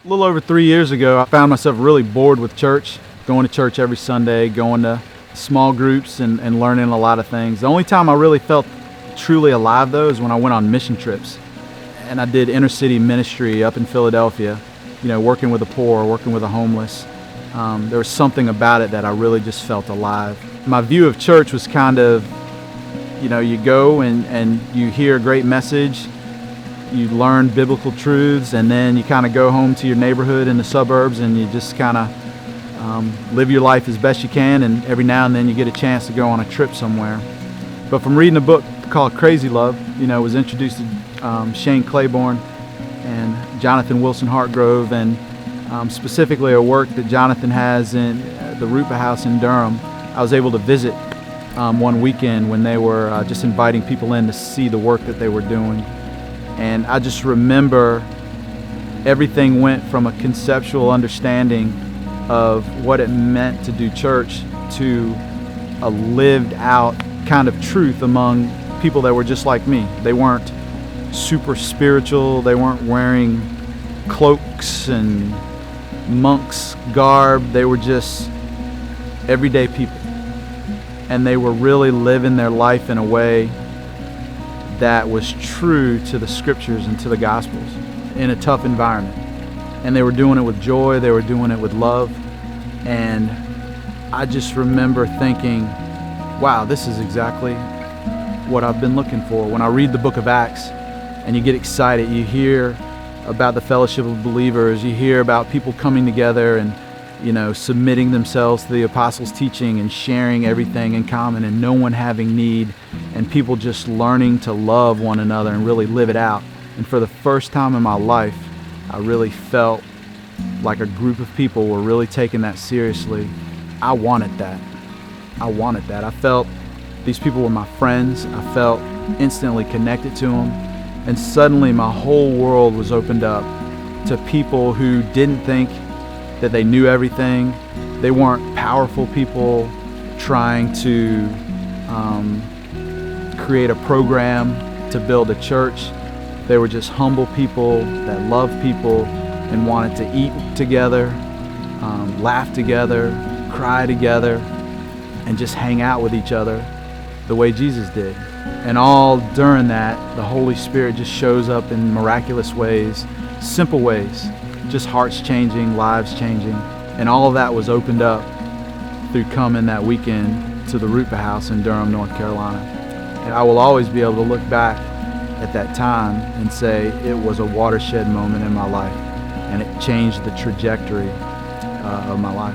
A little over 3 years ago, I found myself really bored with church, going to church every Sunday, going to small groups and learning a lot of things. The only time I really felt truly alive, though, is when I went on mission trips. And I did inner city ministry up in Philadelphia, working with the poor, working with the homeless. There was something about it that I really just felt alive. My view of church was kind of, you go and you hear a great message, you learn biblical truths, and then you kind of go home to your neighborhood in the suburbs and you just kind of live your life as best you can, and every now and then you get a chance to go on a trip somewhere. But from reading a book called Crazy Love, was introduced to Shane Claiborne and Jonathan Wilson Hartgrove, and specifically a work that Jonathan has in the Rutba House in Durham. I was able to visit one weekend when they were just inviting people in to see the work that they were doing. And I just remember everything went from a conceptual understanding of what it meant to do church to a lived out kind of truth among people that were just like me. They weren't super spiritual. They weren't wearing cloaks and monks garb. They were just everyday people. And they were really living their life in a way that was true to the scriptures and to the gospels in a tough environment. And they were doing it with joy, they were doing it with love. And I just remember thinking, wow, this is exactly what I've been looking for. When I read the book of Acts and you get excited, you hear about the fellowship of believers, you hear about people coming together and submitting themselves to the apostles' teaching and sharing everything in common and no one having need, and people just learning to love one another and really live it out. And for the first time in my life, I really felt like a group of people were really taking that seriously. I wanted that. I felt these people were my friends. I felt instantly connected to them. And suddenly my whole world was opened up to people who didn't think that they knew everything. They weren't powerful people trying to create a program to build a church. They were just humble people that loved people and wanted to eat together, laugh together, cry together, and just hang out with each other the way Jesus did. And all during that, the Holy Spirit just shows up in miraculous ways, simple ways, just hearts changing, lives changing. And all of that was opened up through coming that weekend to the Rutba House in Durham, North Carolina. And I will always be able to look back at that time and say it was a watershed moment in my life, and it changed the trajectory of my life.